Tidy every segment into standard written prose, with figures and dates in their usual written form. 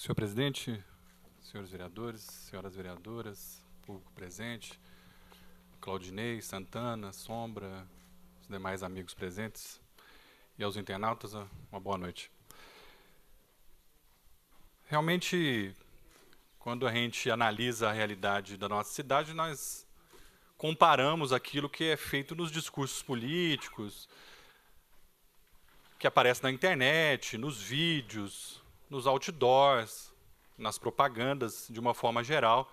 Senhor presidente, senhores vereadores, senhoras vereadoras, público presente, Claudinei, Santana, Sombra, os demais amigos presentes e aos internautas, uma boa noite. Realmente, quando a gente analisa a realidade da nossa cidade, nós comparamos aquilo que é feito nos discursos políticos, que aparece na internet, nos vídeos, nos outdoors, nas propagandas, de uma forma geral,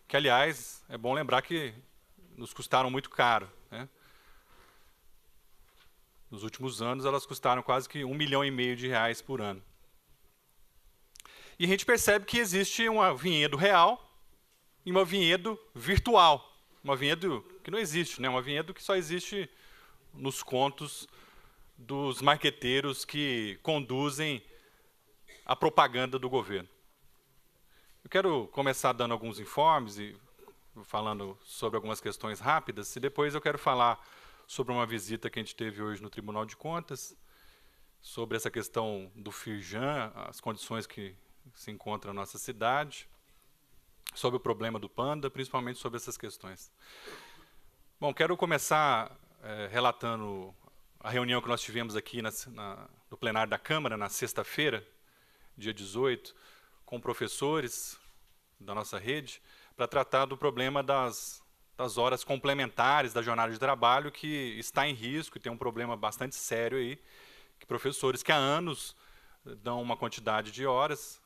que, aliás, é bom lembrar que nos custaram muito caro, né? Nos últimos anos, elas custaram quase que R$1,5 milhão por ano. E a gente percebe que existe uma vinhedo real e uma vinhedo virtual. Uma vinhedo que não existe, né? Uma vinhedo que só existe nos contos dos marqueteiros que conduzem a propaganda do governo. Eu quero começar dando alguns informes e falando sobre algumas questões rápidas, e depois eu quero falar sobre uma visita que a gente teve hoje no Tribunal de Contas, sobre essa questão do Firjan, as condições que se encontram na nossa cidade, sobre o problema do Panda, principalmente sobre essas questões. Bom, quero começar relatando a reunião que nós tivemos aqui no plenário da Câmara, na sexta-feira, dia 18, com professores da nossa rede, para tratar do problema das horas complementares da jornada de trabalho, que está em risco e tem um problema bastante sério aí, que professores que há anos dão uma quantidade de horas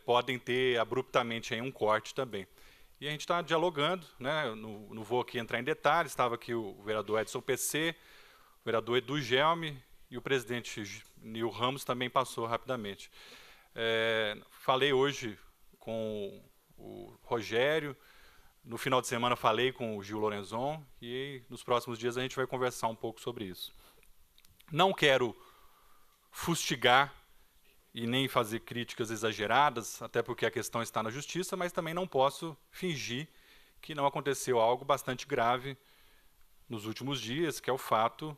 podem ter abruptamente aí um corte também. E a gente está dialogando, né? Não vou aqui entrar em detalhes, estava aqui o vereador Edson PC, o vereador Edu Gelme e o presidente Nil Ramos também passou rapidamente. Falei hoje com o Rogério, no final de semana falei com o Gil Lorenzon e nos próximos dias a gente vai conversar um pouco sobre isso. Não quero fustigar e nem fazer críticas exageradas, até porque a questão está na justiça, mas também não posso fingir que não aconteceu algo bastante grave nos últimos dias, que é o fato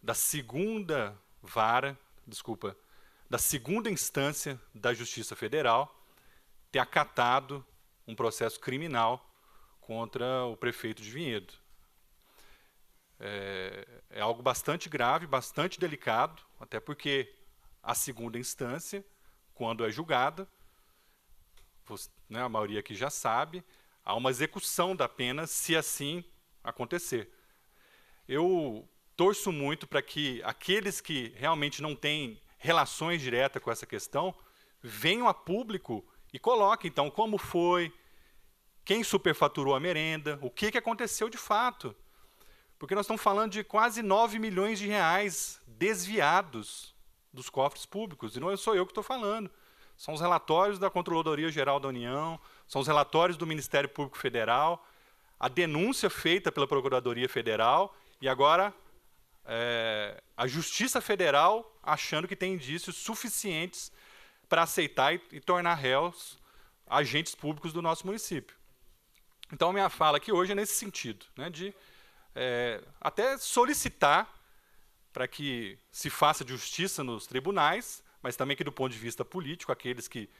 da segunda instância da Justiça Federal ter acatado um processo criminal contra o prefeito de Vinhedo. É algo bastante grave, bastante delicado, até porque a segunda instância, quando é julgada, né, a maioria aqui já sabe, há uma execução da pena se assim acontecer. Eu torço muito para que aqueles que realmente não têm relações diretas com essa questão venham a público e coloquem, então, como foi, quem superfaturou a merenda, o que aconteceu de fato. Porque nós estamos falando de quase R$9 milhões desviados dos cofres públicos, e não sou eu que estou falando. São os relatórios da Controladoria Geral da União, são os relatórios do Ministério Público Federal, a denúncia feita pela Procuradoria Federal, e agora a Justiça Federal achando que tem indícios suficientes para aceitar e tornar réus agentes públicos do nosso município. Então, a minha fala aqui hoje é nesse sentido, né, de até solicitar para que se faça justiça nos tribunais, mas também que, do ponto de vista político, aqueles que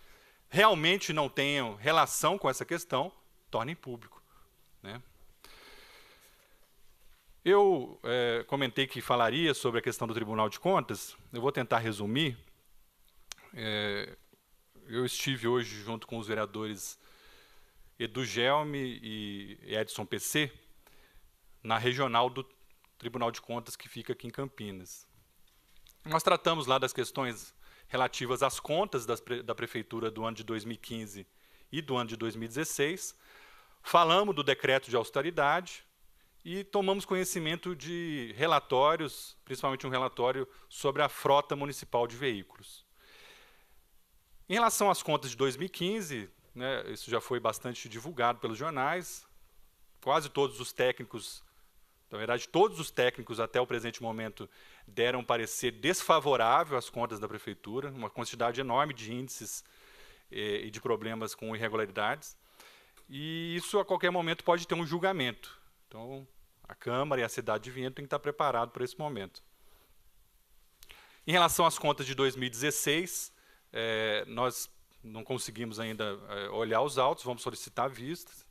realmente não tenham relação com essa questão, tornem público, né? Eu comentei que falaria sobre a questão do Tribunal de Contas, eu vou tentar resumir. Eu estive hoje junto com os vereadores Edu Gelme e Edson PC, na regional do Tribunal de Contas que fica aqui em Campinas. Nós tratamos lá das questões relativas às contas da Prefeitura do ano de 2015 e do ano de 2016, falamos do decreto de austeridade e tomamos conhecimento de relatórios, principalmente um relatório sobre a frota municipal de veículos. Em relação às contas de 2015, né, isso já foi bastante divulgado pelos jornais, quase todos os técnicos, na verdade, todos os técnicos até o presente momento deram um parecer desfavorável às contas da Prefeitura, uma quantidade enorme de índices e de problemas com irregularidades, e isso a qualquer momento pode ter um julgamento. Então, a Câmara e a cidade de Vinhedo têm que estar preparados para esse momento. Em relação às contas de 2016, Nós não conseguimos ainda olhar os autos, vamos solicitar vistas.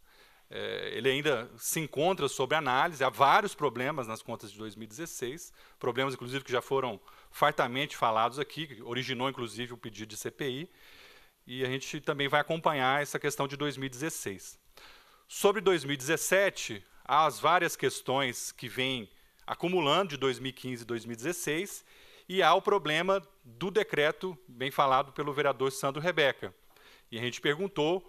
Ele ainda se encontra sob análise, há vários problemas nas contas de 2016, problemas, inclusive, que já foram fartamente falados aqui, que originou, inclusive, o pedido de CPI, e a gente também vai acompanhar essa questão de 2016. Sobre 2017, há as várias questões que vêm acumulando de 2015 e 2016, e há o problema do decreto, bem falado pelo vereador Sandro Rebeca. E a gente perguntou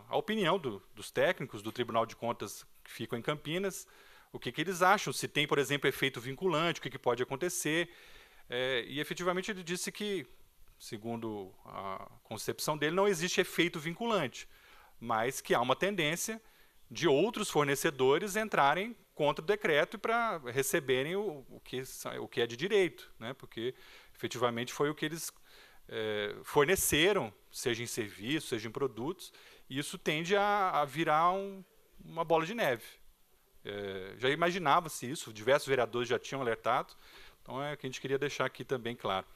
a opinião dos técnicos do Tribunal de Contas que ficam em Campinas, o que eles acham, se tem, por exemplo, efeito vinculante, o que pode acontecer. E, efetivamente, ele disse que, segundo a concepção dele, não existe efeito vinculante, mas que há uma tendência de outros fornecedores entrarem contra o decreto para receberem o que é de direito, né? Porque, efetivamente, foi o que eles forneceram, seja em serviços, seja em produtos, e isso tende a virar uma bola de neve. Já imaginava-se isso, diversos vereadores já tinham alertado, então é o que a gente queria deixar aqui também claro.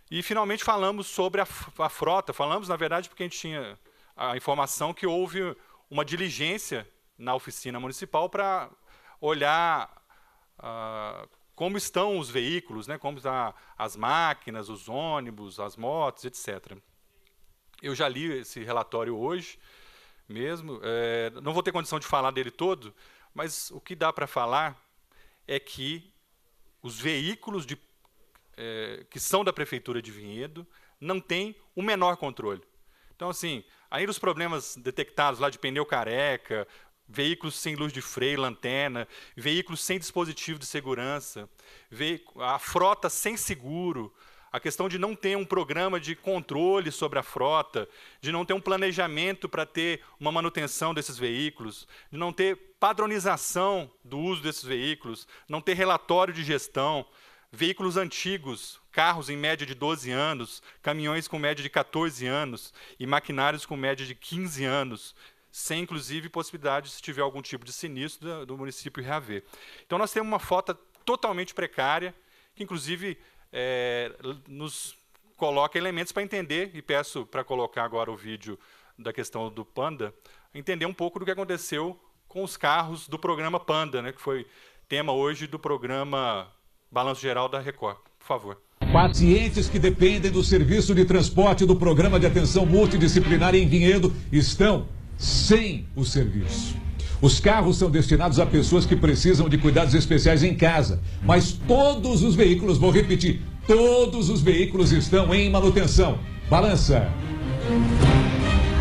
E, finalmente, falamos sobre a frota. Falamos, na verdade, porque a gente tinha a informação que houve uma diligência na oficina municipal para olhar como estão os veículos, né, como estão as máquinas, os ônibus, as motos, etc. Eu já li esse relatório hoje mesmo, não vou ter condição de falar dele todo, mas o que dá para falar é que os veículos que são da Prefeitura de Vinhedo não têm o menor controle. Então, assim, além dos problemas detectados lá de pneu careca, veículos sem luz de freio, lanterna, veículos sem dispositivo de segurança, a frota sem seguro, a questão de não ter um programa de controle sobre a frota, de não ter um planejamento para ter uma manutenção desses veículos, de não ter padronização do uso desses veículos, não ter relatório de gestão, veículos antigos, carros em média de 12 anos, caminhões com média de 14 anos e maquinários com média de 15 anos, sem, inclusive, possibilidade, se tiver algum tipo de sinistro, do município reaver. Então, nós temos uma frota totalmente precária, que, inclusive, nos coloca elementos para entender, e peço para colocar agora o vídeo da questão do Panda, entender um pouco do que aconteceu com os carros do programa Panda, né, que foi tema hoje do programa Balanço Geral da Record. Por favor. Pacientes que dependem do serviço de transporte do Programa de Atenção Multidisciplinar em Vinhedo estão sem o serviço. Os carros são destinados a pessoas que precisam de cuidados especiais em casa, mas todos os veículos, vou repetir, todos os veículos estão em manutenção. Balança.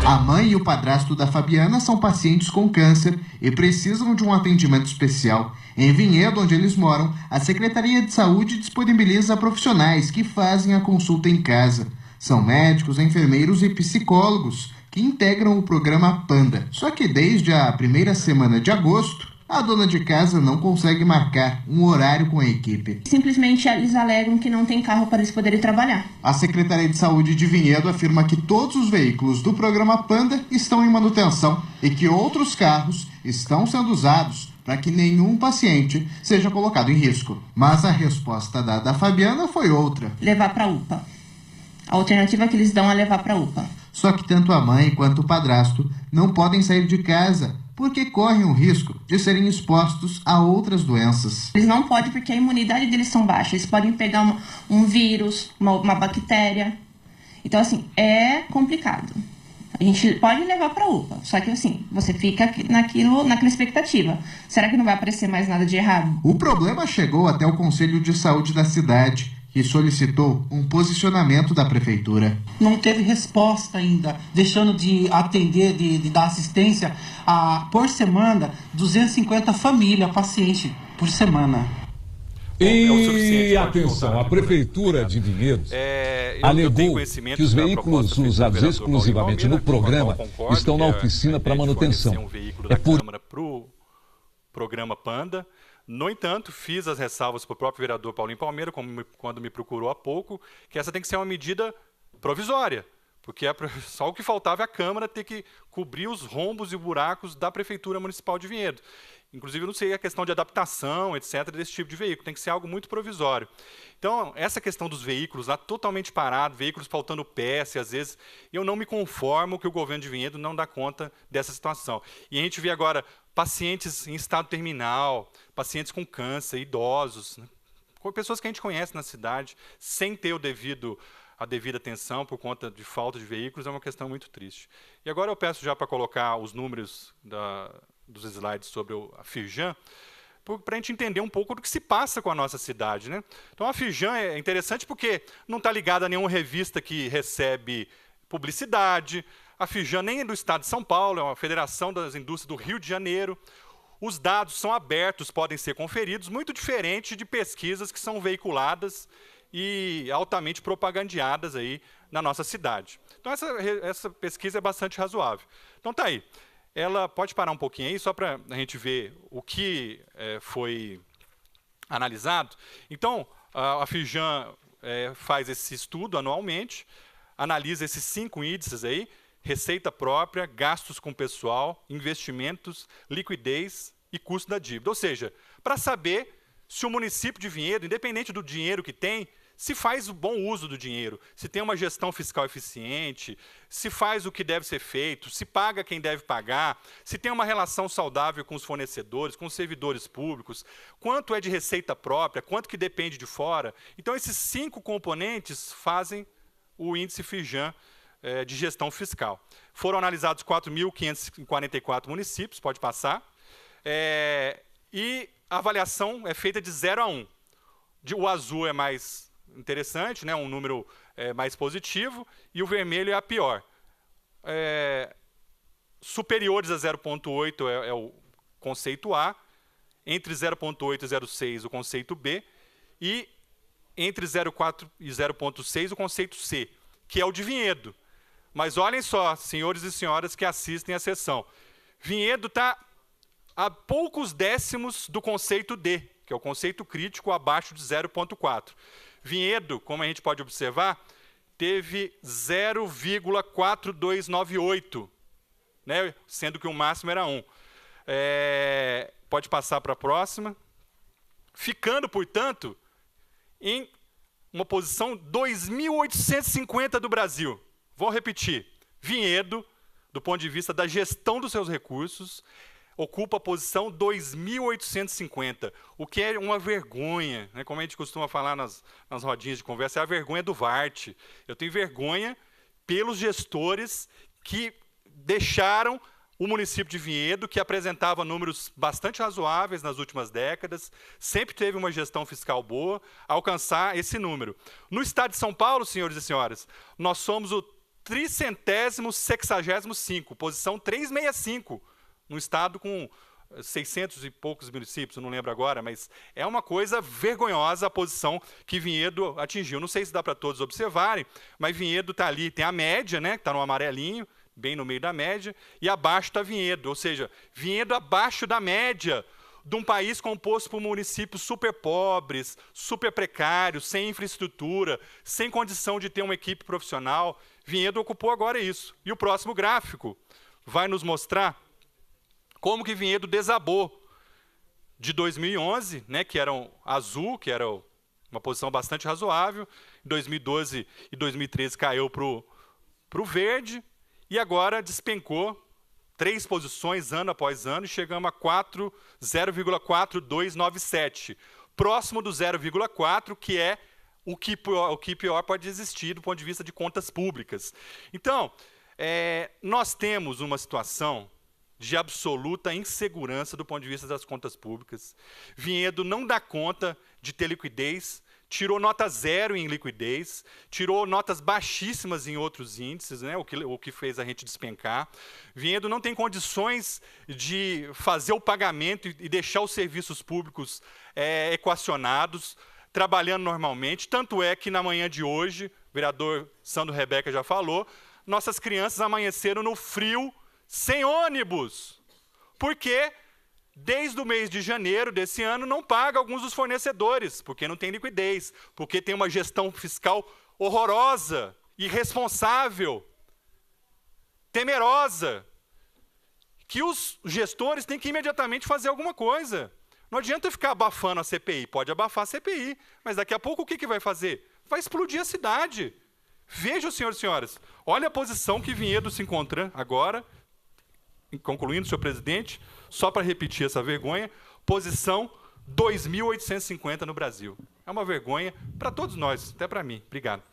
A mãe e o padrasto da Fabiana são pacientes com câncer e precisam de um atendimento especial. Em Vinhedo, onde eles moram, a Secretaria de Saúde disponibiliza profissionais que fazem a consulta em casa. São médicos, enfermeiros e psicólogos que integram o programa Panda. Só que desde a primeira semana de agosto, a dona de casa não consegue marcar um horário com a equipe. Simplesmente eles alegam que não tem carro para eles poderem trabalhar. A Secretaria de Saúde de Vinhedo afirma que todos os veículos do programa Panda estão em manutenção e que outros carros estão sendo usados para que nenhum paciente seja colocado em risco. Mas a resposta dada a Fabiana foi outra. Levar para a UPA. A alternativa que eles dão é levar para a UPA. Só que tanto a mãe quanto o padrasto não podem sair de casa porque correm o risco de serem expostos a outras doenças. Eles não podem porque a imunidade deles são baixa. Eles podem pegar um vírus, uma bactéria. Então, assim, é complicado. A gente pode levar para a UPA, só que, assim, você fica naquela expectativa. Será que não vai aparecer mais nada de errado? O problema chegou até o Conselho de Saúde da cidade, que solicitou um posicionamento da prefeitura. Não teve resposta ainda, deixando de atender, de dar assistência por semana, 250 famílias, pacientes por semana. E atenção, a Prefeitura de Vinhedo alegou que os veículos usados exclusivamente no programa estão na oficina para manutenção. É por o programa Panda. No entanto, fiz as ressalvas para o próprio vereador Paulinho Palmeira, quando me procurou há pouco, que essa tem que ser uma medida provisória, porque só o que faltava é a Câmara ter que cobrir os rombos e buracos da Prefeitura Municipal de Vinhedo. Inclusive, eu não sei a questão de adaptação, etc., desse tipo de veículo. Tem que ser algo muito provisório. Então, essa questão dos veículos lá totalmente parados, veículos faltando peça, e às vezes eu não me conformo que o governo de Vinhedo não dá conta dessa situação. E a gente vê agora pacientes em estado terminal, pacientes com câncer, idosos, né? Pessoas que a gente conhece na cidade, sem ter a devida atenção por conta de falta de veículos, é uma questão muito triste. E agora eu peço já para colocar os números dos slides sobre a Firjan, para a gente entender um pouco do que se passa com a nossa cidade, né? Então, a Firjan é interessante porque não está ligada a nenhuma revista que recebe publicidade. A Firjan nem é do estado de São Paulo, é uma federação das indústrias do Rio de Janeiro. Os dados são abertos, podem ser conferidos, muito diferente de pesquisas que são veiculadas e altamente propagandeadas aí na nossa cidade. Então, essa pesquisa é bastante razoável. Então, tá aí. Ela pode parar um pouquinho aí, só para a gente ver o que foi analisado. Então, a Firjan faz esse estudo anualmente, analisa esses 5 índices aí: receita própria, gastos com pessoal, investimentos, liquidez e custo da dívida. Ou seja, para saber se o município de Vinhedo, independente do dinheiro que tem, se faz o bom uso do dinheiro, se tem uma gestão fiscal eficiente, se faz o que deve ser feito, se paga quem deve pagar, se tem uma relação saudável com os fornecedores, com os servidores públicos, quanto é de receita própria, quanto que depende de fora. Então, esses 5 componentes fazem o índice Firjan de gestão fiscal. Foram analisados 4.544 municípios, pode passar, e a avaliação é feita de 0 a 1. O azul é mais interessante, né, um número mais positivo, e o vermelho é a pior. Superiores a 0,8 é o conceito A, entre 0,8 e 0,6 o conceito B, e entre 0,4 e 0,6 o conceito C, que é o de Vinhedo. Mas olhem só, senhores e senhoras que assistem à sessão, Vinhedo está a poucos décimos do conceito D, que é o conceito crítico abaixo de 0,4. Vinhedo, como a gente pode observar, teve 0,4298, né, sendo que o máximo era 1. Pode passar para a próxima. Ficando, portanto, em uma posição 2.850 do Brasil. Vou repetir. Vinhedo, do ponto de vista da gestão dos seus recursos, ocupa a posição 2.850, o que é uma vergonha, né? Como a gente costuma falar nas rodinhas de conversa, é a vergonha do VART. Eu tenho vergonha pelos gestores que deixaram o município de Vinhedo, que apresentava números bastante razoáveis nas últimas décadas, sempre teve uma gestão fiscal boa, alcançar esse número. No estado de São Paulo, senhores e senhoras, nós somos o 365º, posição 365, num estado com 600 e poucos municípios, eu não lembro agora, mas é uma coisa vergonhosa a posição que Vinhedo atingiu. Não sei se dá para todos observarem, mas Vinhedo está ali, tem a média, né, que está no amarelinho, bem no meio da média, e abaixo está Vinhedo, ou seja, Vinhedo abaixo da média de um país composto por municípios super pobres, super precários, sem infraestrutura, sem condição de ter uma equipe profissional. Vinhedo ocupou agora isso. E o próximo gráfico vai nos mostrar como que Vinhedo desabou de 2011, né, que era um azul, que era uma posição bastante razoável, em 2012 e 2013 caiu para o verde, e agora despencou 3 posições ano após ano, e chegamos a 0,4297, próximo do 0,4, que é o que pior pode existir do ponto de vista de contas públicas. Então, nós temos uma situação de absoluta insegurança do ponto de vista das contas públicas. Vinhedo não dá conta de ter liquidez, tirou nota 0 em liquidez, tirou notas baixíssimas em outros índices, né, o que fez a gente despencar. Vinhedo não tem condições de fazer o pagamento e deixar os serviços públicos equacionados, trabalhando normalmente. Tanto é que na manhã de hoje, o vereador Sandro Rebeca já falou, nossas crianças amanheceram no frio, sem ônibus, porque desde o mês de janeiro desse ano não paga alguns dos fornecedores, porque não tem liquidez, porque tem uma gestão fiscal horrorosa, irresponsável, temerosa, que os gestores têm que imediatamente fazer alguma coisa. Não adianta ficar abafando a CPI. Pode abafar a CPI, mas daqui a pouco o que vai fazer? Vai explodir a cidade. Vejam, senhores e senhoras, olha a posição que Vinhedo se encontra agora, concluindo, senhor presidente, só para repetir essa vergonha, posição 2.850 no Brasil. É uma vergonha para todos nós, até para mim. Obrigado.